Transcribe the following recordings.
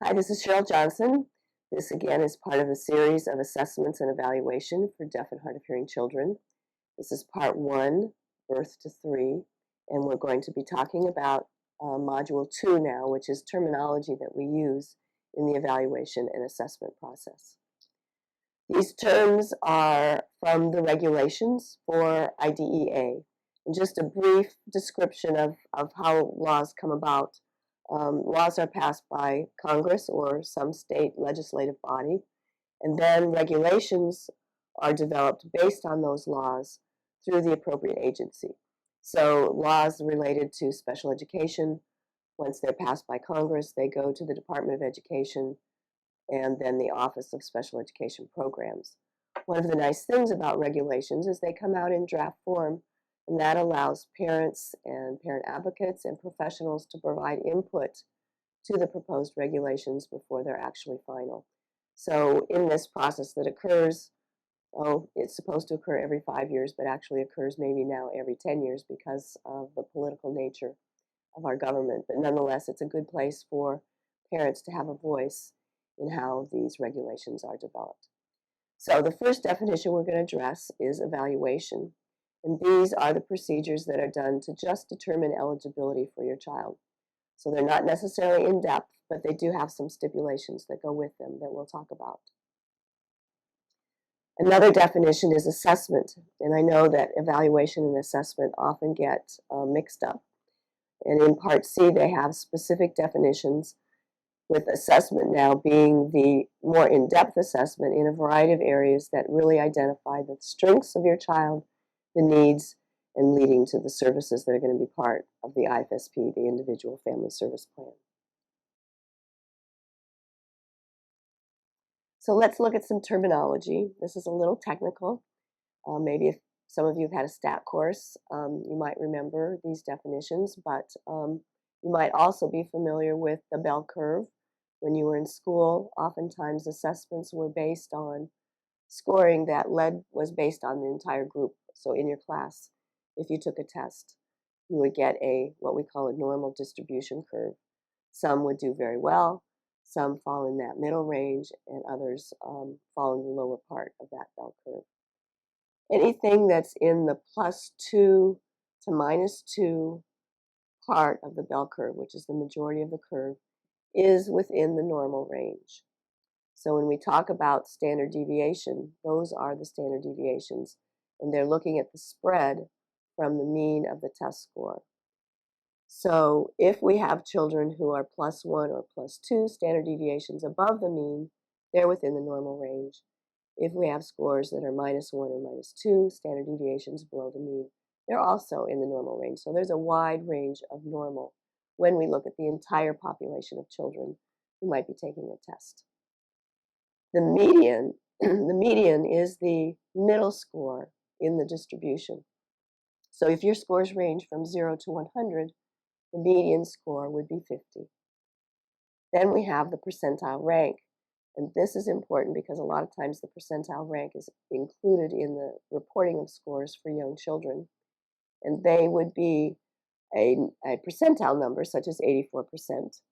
Hi, this is Cheryl Johnson. This again is part of a series of assessments and evaluation for deaf and hard of hearing children. This is part 1, birth to 3, and we're going to be talking about module 2 now, which is terminology that we use in the evaluation and assessment process. These terms are from the regulations for IDEA. And just a brief description of how laws come about. Laws are passed by Congress or some state legislative body, and then regulations are developed based on those laws through the appropriate agency. So laws related to special education, once they're passed by Congress, they go to the Department of Education and then the Office of Special Education Programs. One of the nice things about regulations is they come out in draft form, and that allows parents and parent advocates and professionals to provide input to the proposed regulations before they're actually final. So in this process that occurs, it's supposed to occur every 5 years, but actually occurs maybe now every 10 years because of the political nature of our government. But nonetheless, it's a good place for parents to have a voice in how these regulations are developed. So the first definition we're going to address is evaluation. And these are the procedures that are done to just determine eligibility for your child. So they're not necessarily in depth, but they do have some stipulations that go with them that we'll talk about. Another definition is assessment. And I know that evaluation and assessment often get mixed up. And in Part C, they have specific definitions, with assessment now being the more in-depth assessment in a variety of areas that really identify the strengths of your child, the needs, and leading to the services that are going to be part of the IFSP, the Individual Family Service Plan. So let's look at some terminology. This is a little technical. Maybe if some of you have had a stat course, you might remember these definitions, but you might also be familiar with the bell curve. When you were in school, oftentimes assessments were based on scoring that was based on the entire group. So in your class, if you took a test, you would get what we call a normal distribution curve. Some would do very well, some fall in that middle range, and others fall in the lower part of that bell curve. Anything that's in the +2 to -2 part of the bell curve, which is the majority of the curve, is within the normal range. So when we talk about standard deviation, those are the standard deviations, and they're looking at the spread from the mean of the test score. So if we have children who are +1 or +2 standard deviations above the mean, they're within the normal range. If we have scores that are -1 or -2 standard deviations below the mean, they're also in the normal range. So there's a wide range of normal when we look at the entire population of children who might be taking a test. The median, the median is the middle score in the distribution. So if your scores range from 0 to 100, the median score would be 50. Then we have the percentile rank. And this is important because a lot of times the percentile rank is included in the reporting of scores for young children. And they would be a percentile number, such as 84%,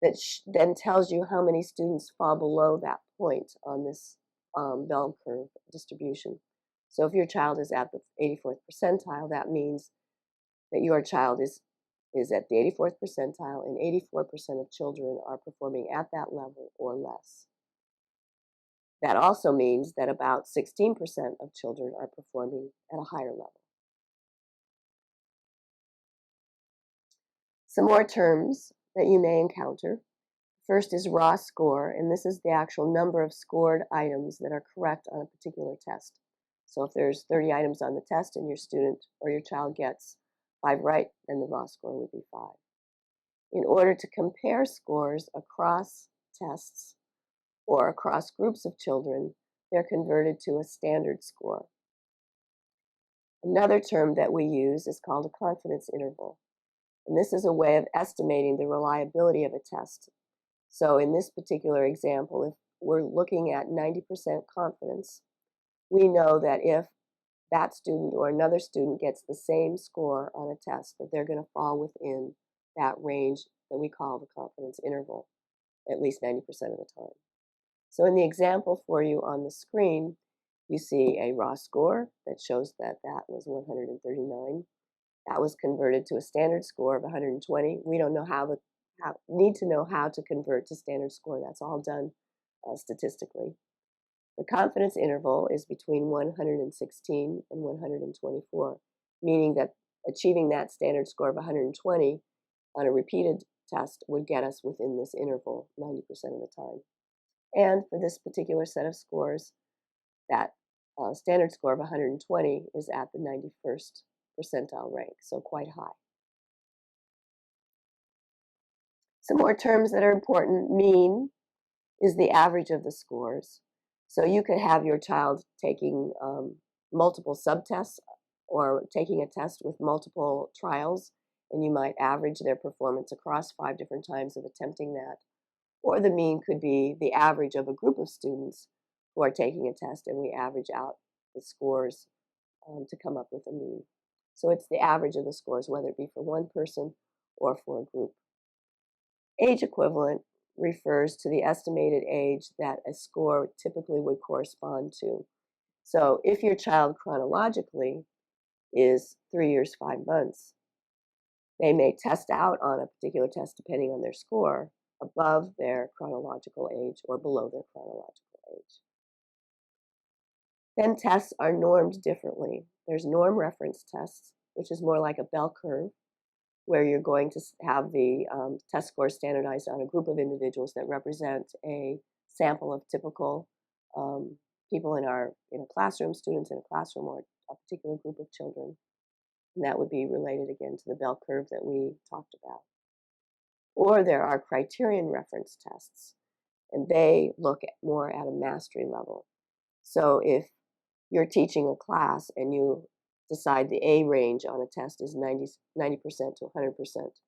that then tells you how many students fall below that point on this bell curve distribution. So if your child is at the 84th percentile, that means that your child is at the 84th percentile, and 84% of children are performing at that level or less. That also means that about 16% of children are performing at a higher level. Some more terms that you may encounter. First is raw score, and this is the actual number of scored items that are correct on a particular test. So if there's 30 items on the test and your student or your child gets 5 right, then the raw score would be 5. In order to compare scores across tests or across groups of children, they're converted to a standard score. Another term that we use is called a confidence interval. And this is a way of estimating the reliability of a test. So in this particular example, if we're looking at 90% confidence, we know that if that student or another student gets the same score on a test, that they're going to fall within that range that we call the confidence interval. at least 90% of the time. So in the example for you on the screen, you see a raw score that shows that that was 139. That was converted to a standard score of 120. We don't know need to know how to convert to standard score. That's all done statistically. The confidence interval is between 116 and 124, meaning that achieving that standard score of 120 on a repeated test would get us within this interval 90% of the time. And for this particular set of scores, that standard score of 120 is at the 91st percentile rank, so quite high. Some more terms that are important. Mean is the average of the scores. So you could have your child taking multiple subtests or taking a test with multiple trials, and you might average their performance across 5 different times of attempting that. Or the mean could be the average of a group of students who are taking a test, and we average out the scores to come up with a mean. So it's the average of the scores, whether it be for one person or for a group. Age equivalent refers to the estimated age that a score typically would correspond to. So if your child chronologically is 3 years, 5 months, they may test out on a particular test depending on their score above their chronological age or below their chronological age. Then tests are normed differently. There's norm reference tests, which is more like a bell curve, where you're going to have the test scores standardized on a group of individuals that represent a sample of typical people in a classroom, students in a classroom, or a particular group of children. And that would be related again to the bell curve that we talked about. Or there are criterion reference tests, and they look more at a mastery level. So if you're teaching a class and you decide the A range on a test is 90% to 100%,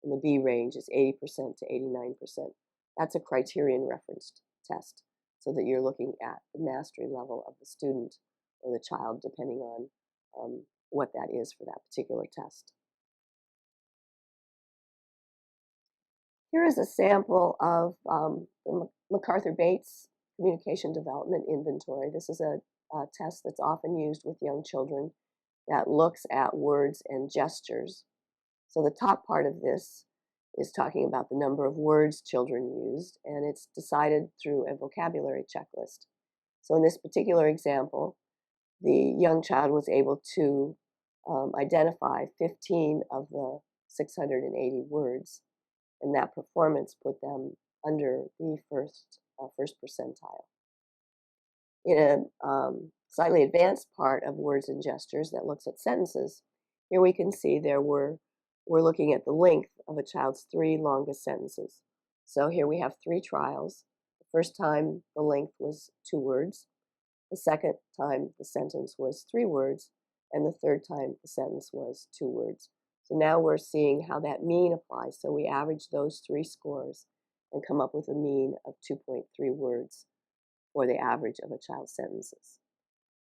and the B range is 80% to 89%. That's a criterion referenced test, so that you're looking at the mastery level of the student or the child, depending on what that is for that particular test. Here is a sample of the MacArthur-Bates Communication Development Inventory. This is a test that's often used with young children that looks at words and gestures. So the top part of this is talking about the number of words children used, and it's decided through a vocabulary checklist. So in this particular example, the young child was able to identify 15 of the 680 words, and that performance put them under the first percentile. In a slightly advanced part of words and gestures that looks at sentences, here we can see we're looking at the length of a child's 3 longest sentences. So here we have 3 trials. The first time the length was 2 words. The second time the sentence was 3 words. And the third time the sentence was 2 words. So now we're seeing how that mean applies. So we average those 3 scores and come up with a mean of 2.3 words for the average of a child's sentences.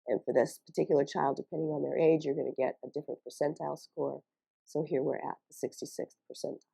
And for this particular child, depending on their age, you're going to get a different percentile score. So here we're at the 66th percentile.